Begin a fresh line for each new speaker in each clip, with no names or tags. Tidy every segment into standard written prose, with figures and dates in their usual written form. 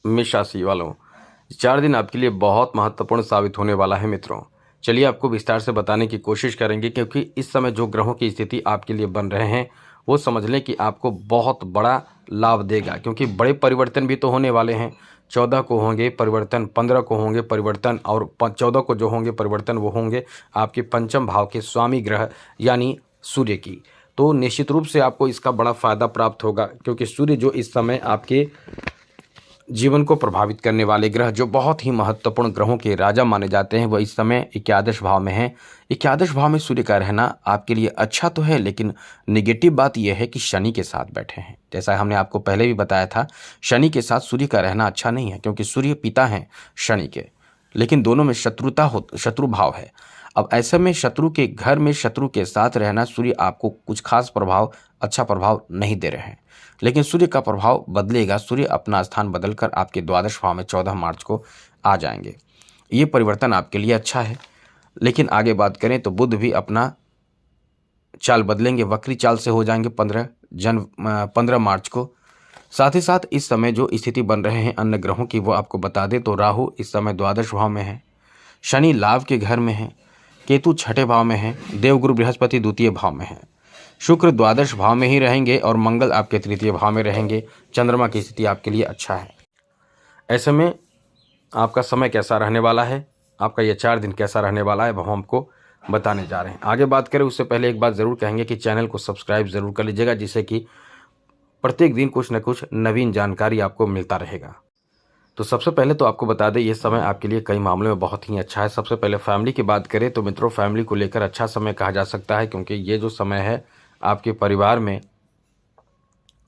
मेष राशि वालों, 4 दिन आपके लिए बहुत महत्वपूर्ण साबित होने वाला है मित्रों। चलिए आपको विस्तार से बताने की कोशिश करेंगे, क्योंकि इस समय जो ग्रहों की स्थिति आपके लिए बन रहे हैं वो समझ लें कि आपको बहुत बड़ा लाभ देगा, क्योंकि बड़े परिवर्तन भी तो होने वाले हैं। 14 को होंगे परिवर्तन, 15 को होंगे परिवर्तन, और 14 को जो होंगे परिवर्तन वो होंगे आपके पंचम भाव के स्वामी ग्रह यानी सूर्य की। तो निश्चित रूप से आपको इसका बड़ा फायदा प्राप्त होगा, क्योंकि सूर्य जो इस समय आपके जीवन को प्रभावित करने वाले ग्रह, जो बहुत ही महत्वपूर्ण ग्रहों के राजा माने जाते हैं, वह इस समय एकादश भाव में है। एकादश भाव में सूर्य का रहना आपके लिए अच्छा तो है, लेकिन निगेटिव बात यह है कि शनि के साथ बैठे हैं। जैसा हमने आपको पहले भी बताया था, शनि के साथ सूर्य का रहना अच्छा नहीं है, क्योंकि सूर्य पिता हैं शनि के, लेकिन दोनों में शत्रु भाव है। अब ऐसे में शत्रु के घर में शत्रु के साथ रहना, सूर्य आपको कुछ खास प्रभाव, अच्छा प्रभाव नहीं दे रहे हैं। लेकिन सूर्य का प्रभाव बदलेगा। सूर्य अपना स्थान बदलकर आपके द्वादश भाव में 14 मार्च को आ जाएंगे। ये परिवर्तन आपके लिए अच्छा है। लेकिन आगे बात करें तो बुध भी अपना चाल बदलेंगे, वक्री चाल से हो जाएंगे 15 मार्च को। साथ ही साथ इस समय जो स्थिति बन रहे हैं अन्य ग्रहों की, वो आपको बता दें तो राहु इस समय द्वादश भाव में है, शनि लाभ के घर में है, केतु छठे भाव में है, देवगुरु बृहस्पति द्वितीय भाव में है, शुक्र द्वादश भाव में ही रहेंगे और मंगल आपके तृतीय भाव में रहेंगे। चंद्रमा की स्थिति आपके लिए अच्छा है। ऐसे में आपका समय कैसा रहने वाला है, आपका ये 4 दिन कैसा रहने वाला है, वो हम आपको बताने जा रहे हैं। आगे बात करें उससे पहले एक बात ज़रूर कहेंगे कि चैनल को सब्सक्राइब ज़रूर कर लीजिएगा, जिससे कि प्रत्येक दिन कुछ न कुछ नवीन जानकारी आपको मिलता रहेगा। तो सबसे पहले तो आपको बता दें, ये समय आपके लिए कई मामलों में बहुत ही अच्छा है। सबसे पहले फैमिली की बात करें तो मित्रों, फैमिली को लेकर अच्छा समय कहा जा सकता है, क्योंकि ये जो समय है आपके परिवार में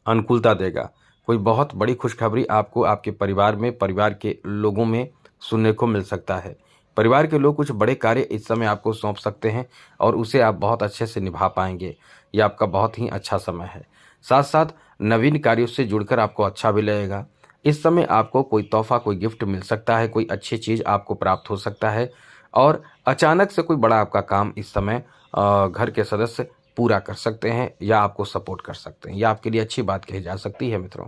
अनुकूलता देगा। कोई बहुत बड़ी खुशखबरी आपको आपके परिवार में, परिवार के लोगों में सुनने को मिल सकता है। परिवार के लोग कुछ बड़े कार्य इस समय आपको सौंप सकते हैं और उसे आप बहुत अच्छे से निभा पाएंगे। ये आपका बहुत ही अच्छा समय है। साथ साथ नवीन कार्यों से जुड़कर आपको अच्छा भी लगेगा। इस समय आपको कोई तोहफा, कोई गिफ्ट मिल सकता है, कोई अच्छी चीज़ आपको प्राप्त हो सकता है, और अचानक से कोई बड़ा आपका काम इस समय घर के सदस्य पूरा कर सकते हैं या आपको सपोर्ट कर सकते हैं। यह आपके लिए अच्छी बात कही जा सकती है मित्रों।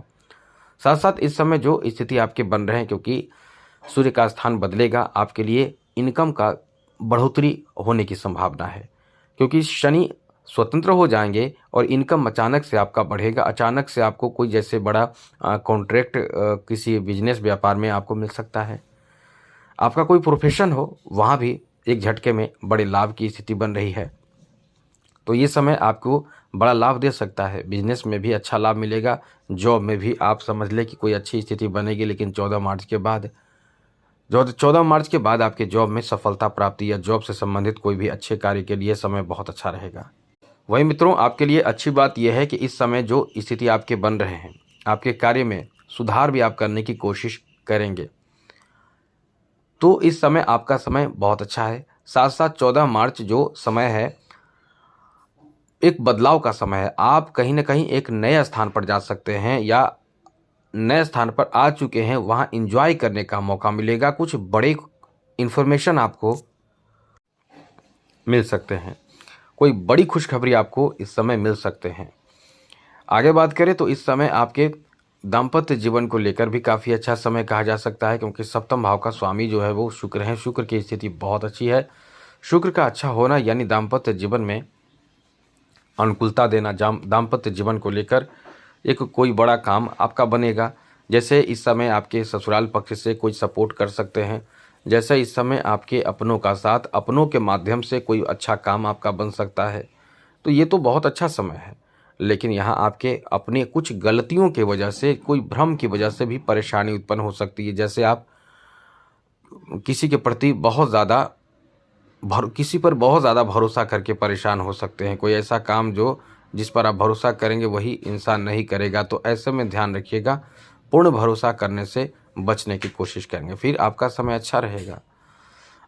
साथ साथ इस समय जो स्थिति आपके बन रहे हैं, क्योंकि सूर्य का स्थान बदलेगा, आपके लिए इनकम का बढ़ोतरी होने की संभावना है, क्योंकि शनि स्वतंत्र हो जाएंगे और इनकम अचानक से आपका बढ़ेगा। अचानक से आपको कोई जैसे बड़ा कॉन्ट्रैक्ट किसी बिजनेस व्यापार में आपको मिल सकता है। आपका कोई प्रोफेशन हो, वहाँ भी एक झटके में बड़े लाभ की स्थिति बन रही है। तो ये समय आपको बड़ा लाभ दे सकता है। बिजनेस में भी अच्छा लाभ मिलेगा, जॉब में भी आप समझ लें कि कोई अच्छी स्थिति बनेगी। लेकिन 14 मार्च के बाद, 14 मार्च के बाद आपके जॉब में सफलता प्राप्ति या जॉब से संबंधित कोई भी अच्छे कार्य के लिए समय बहुत अच्छा रहेगा। वही मित्रों, आपके लिए अच्छी बात यह है कि इस समय जो स्थिति आपके बन रहे हैं, आपके कार्य में सुधार भी आप करने की कोशिश करेंगे। तो इस समय आपका समय बहुत अच्छा है। साथ साथ 14 मार्च जो समय है, एक बदलाव का समय है। आप कहीं ना कहीं एक नए स्थान पर जा सकते हैं, या नए स्थान पर आ चुके हैं, वहाँ एंजॉय करने का मौका मिलेगा। कुछ बड़े इन्फॉर्मेशन आपको मिल सकते हैं, कोई बड़ी खुशखबरी आपको इस समय मिल सकते हैं। आगे बात करें तो इस समय आपके दाम्पत्य जीवन को लेकर भी काफ़ी अच्छा समय कहा जा सकता है, क्योंकि सप्तम भाव का स्वामी जो है वो शुक्र है। शुक्र की स्थिति बहुत अच्छी है। शुक्र का अच्छा होना यानी दाम्पत्य जीवन में अनुकूलता देना, दाम्पत्य जीवन को लेकर एक कोई बड़ा काम आपका बनेगा। जैसे इस समय आपके ससुराल पक्ष से कोई सपोर्ट कर सकते हैं, जैसे इस समय आपके अपनों का साथ, अपनों के माध्यम से कोई अच्छा काम आपका बन सकता है। तो ये तो बहुत अच्छा समय है। लेकिन यहाँ आपके अपने कुछ गलतियों की वजह से, कोई भ्रम की वजह से भी परेशानी उत्पन्न हो सकती है। जैसे आप किसी के प्रति किसी पर बहुत ज़्यादा भरोसा करके परेशान हो सकते हैं। कोई ऐसा काम जो जिस पर आप भरोसा करेंगे वही इंसान नहीं करेगा। तो ऐसे में ध्यान रखिएगा, पूर्ण भरोसा करने से बचने की कोशिश करेंगे, फिर आपका समय अच्छा रहेगा।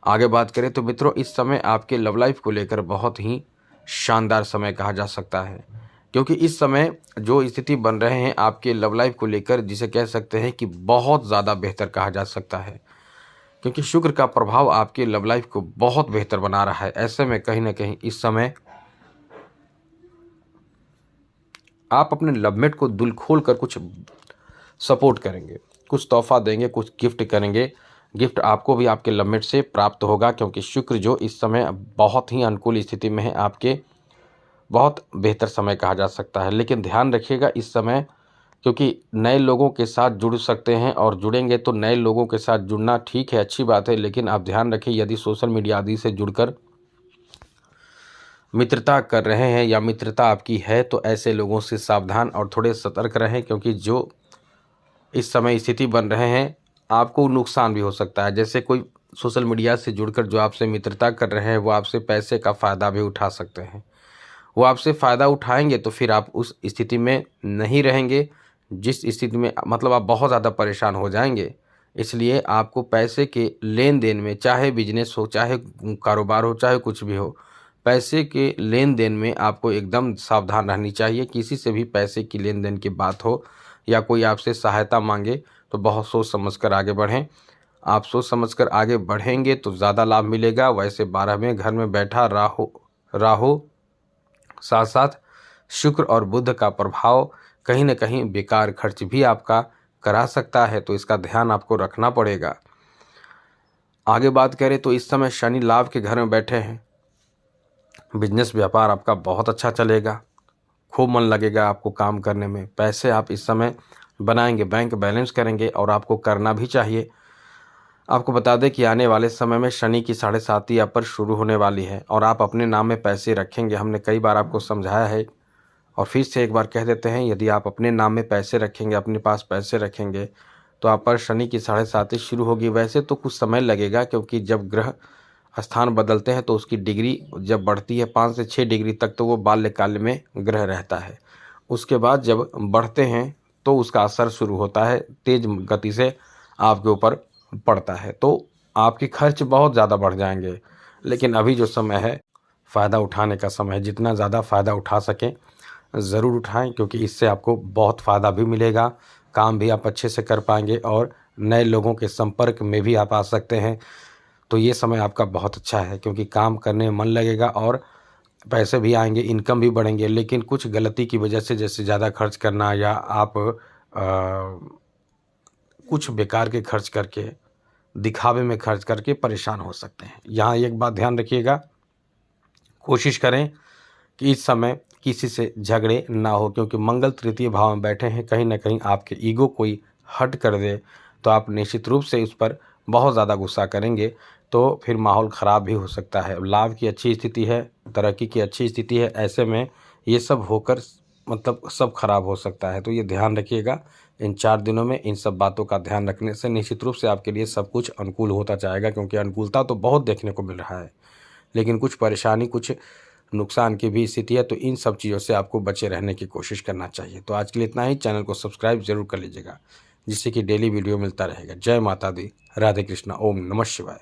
आगे बात करें तो मित्रों, इस समय आपके लव लाइफ को लेकर बहुत ही शानदार समय कहा जा सकता है, क्योंकि इस समय जो स्थिति बन रहे हैं आपके लव लाइफ को लेकर, जिसे कह सकते हैं कि बहुत ज़्यादा बेहतर कहा जा सकता है, क्योंकि शुक्र का प्रभाव आपके लव लाइफ को बहुत बेहतर बना रहा है। ऐसे में कहीं ना कहीं इस समय आप अपने लवमेट को दिल खोल कर कुछ सपोर्ट करेंगे, कुछ तोहफ़ा देंगे, कुछ गिफ्ट करेंगे। गिफ्ट आपको भी आपके लिमिट से प्राप्त होगा, क्योंकि शुक्र जो इस समय बहुत ही अनुकूल स्थिति में है, आपके बहुत बेहतर समय कहा जा सकता है। लेकिन ध्यान रखिएगा इस समय, क्योंकि नए लोगों के साथ जुड़ सकते हैं, और जुड़ेंगे तो नए लोगों के साथ जुड़ना ठीक है, अच्छी बात है, लेकिन आप ध्यान रखें यदि सोशल मीडिया आदि से जुड़कर मित्रता कर रहे हैं या मित्रता आपकी है तो ऐसे लोगों से सावधान और थोड़े सतर्क रहें, क्योंकि जो इस समय स्थिति बन रहे हैं आपको नुकसान भी हो सकता है। जैसे कोई सोशल मीडिया से जुड़कर जो आपसे मित्रता कर रहे हैं वो आपसे पैसे का फ़ायदा भी उठा सकते हैं। वो आपसे फ़ायदा उठाएंगे तो फिर आप उस स्थिति में नहीं रहेंगे जिस स्थिति में मतलब आप बहुत ज़्यादा परेशान हो जाएंगे। इसलिए आपको पैसे के लेन देन में, चाहे बिजनेस हो, चाहे कारोबार हो, चाहे कुछ भी हो, पैसे के लेन देन में आपको एकदम सावधान रहनी चाहिए। किसी से भी पैसे की लेन देन की बात हो या कोई आपसे सहायता मांगे तो बहुत सोच समझ कर आगे बढ़ें। आप सोच समझ कर आगे बढ़ेंगे तो ज़्यादा लाभ मिलेगा। वैसे 12वें घर में बैठा राहु साथ साथ शुक्र और बुध का प्रभाव कहीं न कहीं बेकार खर्च भी आपका करा सकता है, तो इसका ध्यान आपको रखना पड़ेगा। आगे बात करें तो इस समय शनि लाभ के घर में बैठे हैं। बिजनेस व्यापार आपका बहुत अच्छा चलेगा, खूब मन लगेगा आपको काम करने में। पैसे आप इस समय बनाएंगे, बैंक बैलेंस करेंगे, और आपको करना भी चाहिए। आपको बता दें कि आने वाले समय में शनि की 7.5 आप पर शुरू होने वाली है और आप अपने नाम में पैसे रखेंगे। हमने कई बार आपको समझाया है और फिर से एक बार कह देते हैं, यदि आप अपने नाम में पैसे रखेंगे, अपने पास पैसे रखेंगे, तो आप पर शनि की 7.5 शुरू होगी। वैसे तो कुछ समय लगेगा, क्योंकि जब ग्रह स्थान बदलते हैं तो उसकी डिग्री जब बढ़ती है 5 से 6 डिग्री तक, तो वो बाल्यकाल में ग्रह रहता है। उसके बाद जब बढ़ते हैं तो उसका असर शुरू होता है, तेज गति से आपके ऊपर पड़ता है, तो आपके खर्च बहुत ज़्यादा बढ़ जाएंगे। लेकिन अभी जो समय है फ़ायदा उठाने का समय है। जितना ज़्यादा फ़ायदा उठा सकें ज़रूर उठाएं, क्योंकि इससे आपको बहुत फ़ायदा भी मिलेगा, काम भी आप अच्छे से कर पाएंगे और नए लोगों के संपर्क में भी आप आ सकते हैं। तो ये समय आपका बहुत अच्छा है, क्योंकि काम करने में मन लगेगा और पैसे भी आएंगे, इनकम भी बढ़ेंगे। लेकिन कुछ गलती की वजह से, जैसे ज़्यादा खर्च करना या आप कुछ बेकार के खर्च करके, दिखावे में खर्च करके परेशान हो सकते हैं। यहाँ एक बात ध्यान रखिएगा, कोशिश करें कि इस समय किसी से झगड़े ना हो, क्योंकि मंगल तृतीय भाव में बैठे हैं। कहीं ना कहीं आपके ईगो कोई हट कर दे तो आप निश्चित रूप से उस पर बहुत ज़्यादा गुस्सा करेंगे, तो फिर माहौल ख़राब भी हो सकता है। लाभ की अच्छी स्थिति है, तरक्की की अच्छी स्थिति है, ऐसे में ये सब होकर मतलब सब खराब हो सकता है। तो ये ध्यान रखिएगा, इन 4 दिनों में इन सब बातों का ध्यान रखने से निश्चित रूप से आपके लिए सब कुछ अनुकूल होता जाएगा। क्योंकि अनुकूलता तो बहुत देखने को मिल रहा है, लेकिन कुछ परेशानी, कुछ नुकसान की भी स्थिति है, तो इन सब चीज़ों से आपको बचे रहने की कोशिश करना चाहिए। तो आज के लिए इतना ही। चैनल को सब्सक्राइब जरूर कर लीजिएगा, जिससे कि डेली वीडियो मिलता रहेगा। जय माता दी, राधे कृष्णा, ओम नमः शिवाय।